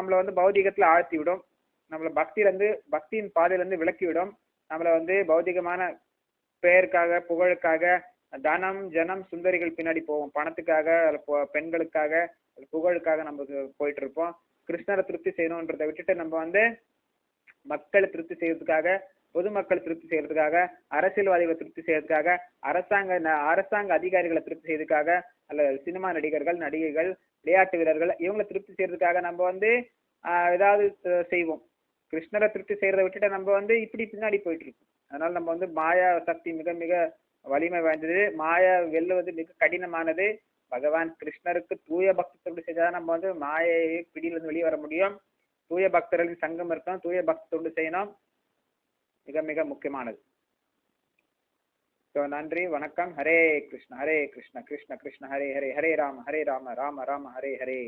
நம்மளை வந்து பௌதிகத்துல ஆழ்த்தி விடும், நம்மளை பக்தியின் பாதையிலிருந்து விலக்கி விடும், நம்மளை வந்து பௌதிகமான பெயருக்காக புகழுக்காக தனம் ஜனம் சுந்தரிகள் பின்னாடி போவோம், பணத்துக்காக பெண்களுக்காக புகழுக்காக நம்ம போயிட்டு இருப்போம். கிருஷ்ணரை திருப்தி செய்யணும்ன்றதை விட்டுட்டு நம்ம வந்து மக்களை திருப்தி செய்யறதுக்காக, பொதுமக்கள் திருப்தி செய்யறதுக்காக, அரசியல்வாதிகளை திருப்தி செய்யறதுக்காக, அரசாங்க அதிகாரிகளை திருப்தி செய்யறதுக்காக, அல்ல சினிமா நடிகர்கள் நடிகைகள் விளையாட்டு வீரர்கள் இவங்களை திருப்தி செய்யறதுக்காக நம்ம வந்து ஏதாவது செய்வோம். கிருஷ்ணரை திருப்தி செய்யறதை விட்டுட்டு நம்ம வந்து இப்படி பின்னாடி போயிட்டு இருக்கோம். அதனால நம்ம வந்து மாயா சக்தி மிக மிக வலிமை வாய்ந்தது, மாயா வெல்லுவது மிக கடினமானது. பகவான் கிருஷ்ணருக்கு தூய பக்தத்தோடு செஞ்சாதான் நம்ம வந்து மாயையை பிடியிலிருந்து வெளியே வர முடியும். தூய பக்தர்களின் சங்கம் இருக்கணும், தூய பக்தத்தோடு செய்யணும், மிக மிக முக்கியமானது. நன்றி, வணக்கம். ஹரே கிருஷ்ண கிருஷ்ண கிருஷ்ண ஹரே ஹரே, ஹரே ராம ராம ராம ஹரே ஹரே.